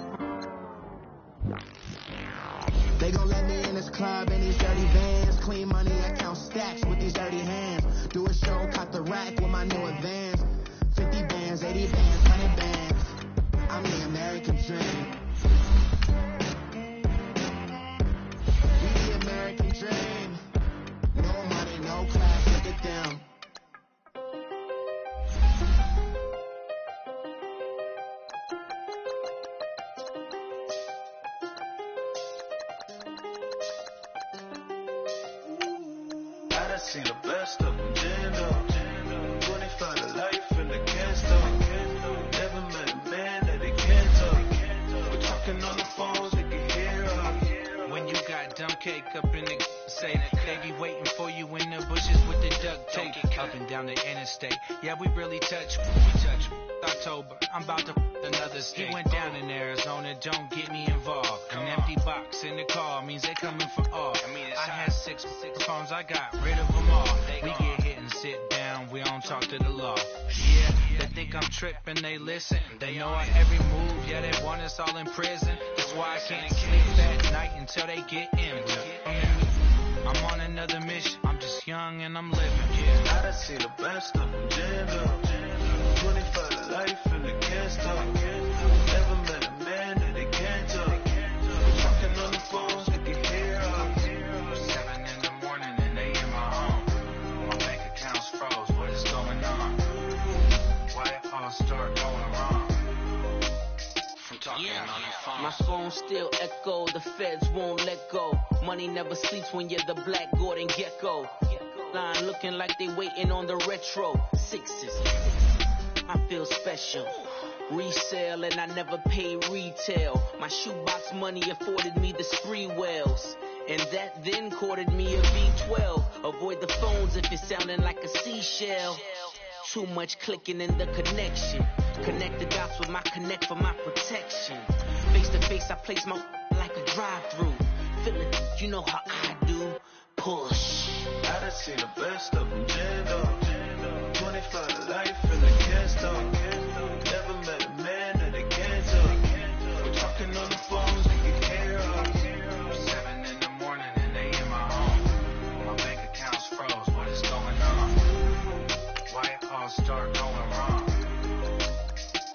They gon' let me in this club in these dirty vans. Clean money, I count stacks with these dirty hands. Do a show, caught the rack with my new advance. 50 bands, 80 bands, 100 bands. I'm the American dream. We the American dream. No money, no class, look at them. I done seen the best of them, Jando. 25 to life in the can't stop. Never met a man that they can't talk. We're talking on the phones, they can hear us. When you got dumb cake up in the say that they be waiting for you in the bushes with the duct tape up and down the interstate. Yeah, we really touch. We touch. October, I'm about to another state. He went down in Arizona, don't get me involved. An empty box in the car means they coming for all. I had 6 phones, I got rid of them all. We get hit and sit down, we don't talk to the law. Yeah, they think I'm tripping, they listen. They know our every move, yeah, they want us all in prison. That's why I can't sleep that night until they get in. I'm on another mission, I'm just young and I'm living, yeah. I done seen the best of them, Jando. 25 to life in the can't stop. Never met a man that they can't talk. We're talking on the phones, they can hear us. 7 in the morning and they in my home. My bank account's froze, what is going on? Why it all start going wrong? From talking on the phone. My phone still echo, the feds won't let go. Money never sleeps when you're the black Gordon Gecko. Line looking like they waiting on the retro. 6s. I feel special. Resale and I never pay retail. My shoebox money afforded me the spree wells. And that then courted me a V12. Avoid the phones if it's sounding like a seashell. Too much clicking in the connection. Connect the dots with my connect for my protection. Face to face I place my like a drive-through. Feeling, you know how I do. Push. I done seen the best of them, Jando. 25 to life in the can't stop. Never met a man that they can't talk. We're talking on the phones, they can hear us. 7 in the morning and they in my home. My bank account's froze, what is going on? Why it all start going wrong?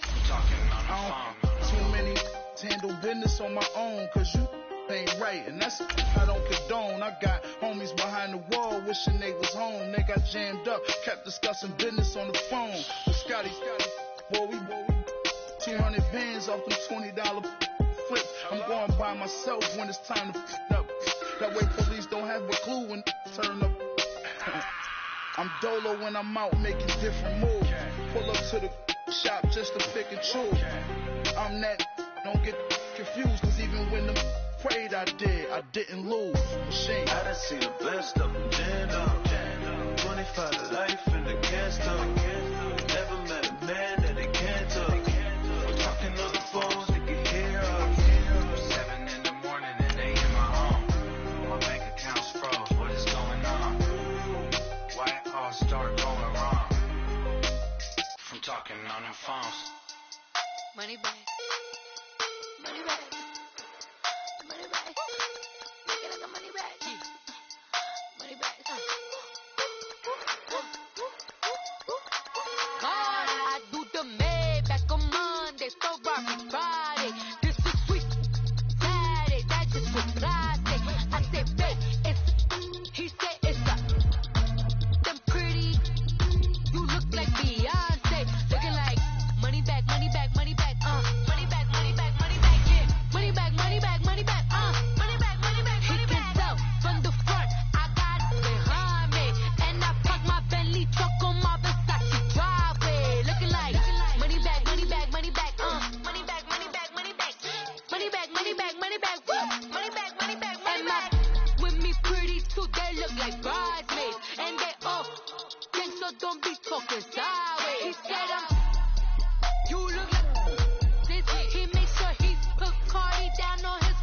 I'm talking on the phone. Too many to handle business on my own, cause you ain't right, and that's I don't condone. I got homies behind the wall wishing they was home. They got jammed up, kept discussing business on the phone. But Scotty, boy, we 200 bands off them $20 flips. I'm going by myself when it's time to f up. That way police don't have a clue when turn up. I'm dolo when I'm out making different moves. Pull up to the shop just to pick and choose. I'm that, don't get confused, cause even when the prayed I didn't lose. Machine. I done seen the best of them, jammed up. 25 to life in the cast up. Never met a man that they can't talk. We're talking on the phones, they can hear us. 7 in the morning and they in my home. My bank account's froze, what is going on? Why it all start going wrong? From talking on them phones. Money back. Money back. Money back. Make it like a money back. Money back. God, I do the Maybach on Monday, so Rocky Friday. This is sweet Saturday, that just was Friday. I said, babe, it's, he said it's a, them pretty, you look like Beyonce, looking like money back, money back, money back, money back, money back, money back, yeah, money back, money back, money back, money back, money back, money back. He can tell from the front, I got it behind me, and I park my Bentley truck on my Versace driveway, looking like money back, money back, money back, money back, money back, money back, money back, money back, money back, woo, money back, money back, money back. With me pretty too, they look like bridesmaids, and they all think so, don't be talking sideways. He said you look like this. He makes sure he put Cardi down on his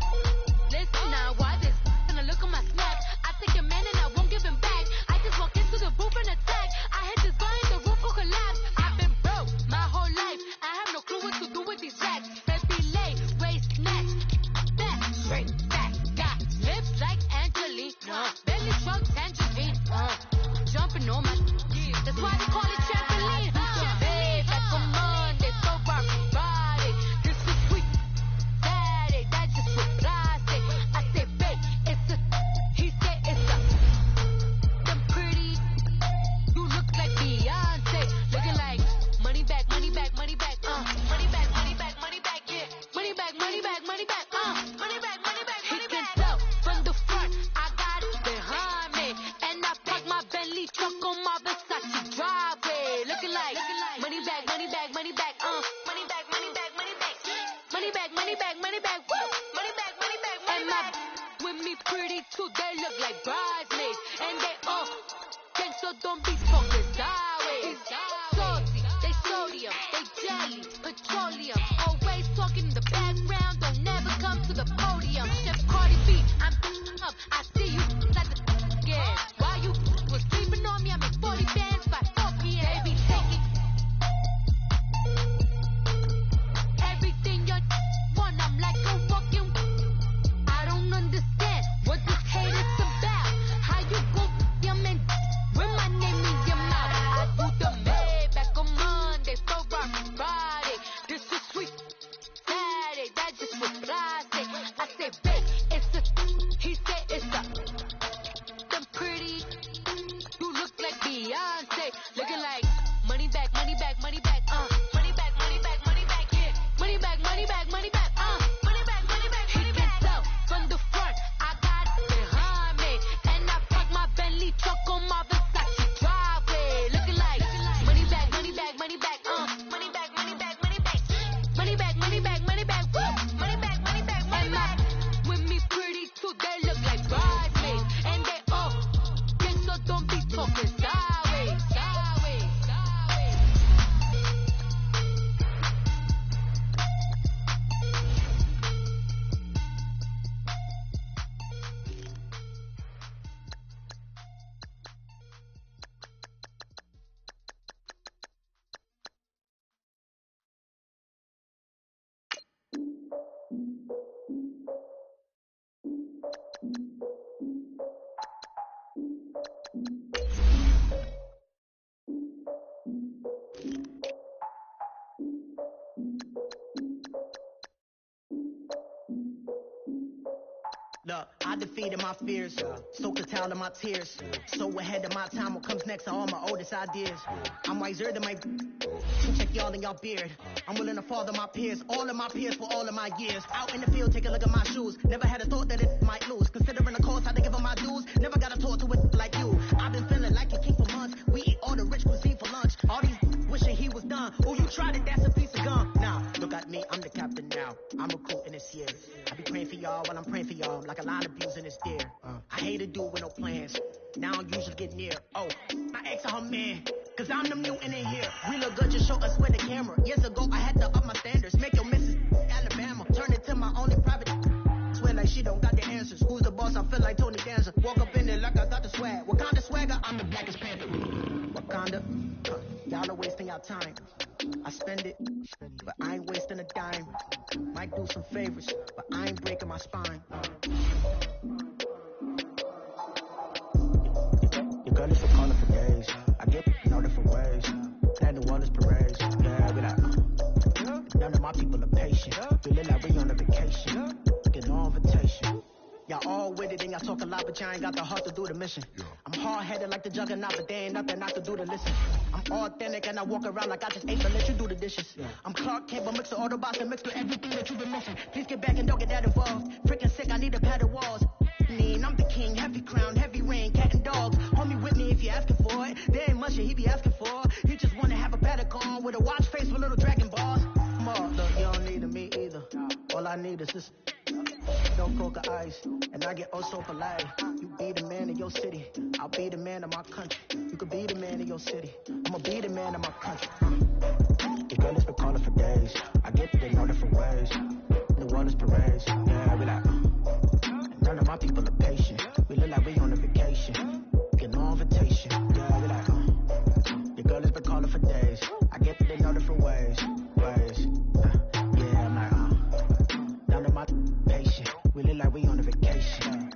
list. Now why this? Gonna look at my snap. I take a man and I won't give him back. I just walk into the booth and attack. I hit this guy and the roof will collapse. I've been broke my whole life. I have no clue what to do with these racks. Baby lay, waist snatch, back, straight back. Got lips like Angelina, belly shrug tangerine. Jumping on my, that's why they call it trampoline. Babe, back on Monday, so Rocky Friday. This is sweet Saturday, that just was Friday. I said, babe, it's a, he said it's a, them pretty, you look like Beyonce, looking like money back, money back, money back, money back, money back, money back, yeah, money back, money back, money back, money back, money back, money back. He can tell from the front, I got it behind me, and I park my Bentley truck on my Versace driveway, looking like money back, money back, money back, money back, money back, money back, money back, money back, money back, woo, money back, money back, money back. With me pretty too, they look like bridesmaids, and they all think so, don't be talking sideways. Salty, they sodium, they jelly, petroleum, always talking in the background, don't never come to the podium. Chef Cardi B, I'm up, I see you like the yeah. While you was sleeping on me, I make 40 bands by 4 p.m. Baby, take it. Everything you want, I'm like a walking. I don't understand what this hate is about. How you go, your man, when my name is defeated my fears. Soak the towel in my tears. So ahead of my time, what comes next are all my oldest ideas. I'm wiser than my check y'all in y'all beard. I'm willing to father my peers, all of my peers for all of my years. Out in the field, take a look at my shoes. Never had a thought that it might lose. Considering the cost, I to give them my dues. Never got to talk to it like you. I've been feeling like a king for months. We eat all the rich cuisine for lunch. All these wishing he was done. Oh, you tried it, that's a piece of gum. Now, look at me, I'm the captain now. I'm recruiting this year. I be praying for y'all while I'm praying for y'all. Like a line of views in this deer. I hate a dude with no plans. Now I usually get near. Oh, I ex her man. Cause I'm the mutant in here. We look good, just show us with the camera. Years ago, I had to up my standards. Make your missus Alabama. Turn it to my only private. Swear like she don't got the answers. Who's the boss? I feel like Tony Danza. Walk up in there like I got the swag. Wakanda swagger, I'm the blackest panther. Wakanda, y'all are wasting your time. I spend it, but I ain't wasting a dime. Might do some favors, but I ain't breaking my spine. Your girl is for calling for days. I get in all different ways. Plan New Orleans parades. Yeah, we like, none of my people are patient. Feeling like we on a vacation. Get no invitation. Y'all all with it and y'all talk a lot, but y'all ain't got the heart to do the mission. I'm hard-headed like the juggernaut, but there ain't nothing I can do to listen. I'm authentic and I walk around like I just ate, but let you do the dishes. I'm Clark Kent, but mix the Autobots and mix with everything that you've been missing. Please get back and don't get that involved. Freaking sick, I need a padded walls. I'm the king, heavy crown, heavy rain, cat and dogs. Homie with me if you're asking for it. There ain't much that he be asking for. He just wanna have a paddock on with a watch face with little dragon balls. Look, you don't need me either. All I need is this. No coca ice, and I get oh so polite. You be the man of your city, I'll be the man of my country. You could be the man of your city, I'ma be the man of my country. Your girl has been calling for days. I get it in all different ways. New Orleans parades, yeah, we like. None of my people are patient. We look like we on a vacation. Get no invitation, yeah, we like. Your girl has been calling for days. I get it in all different ways. Yeah, I'm like, none of my patient. We look like we on a vacation.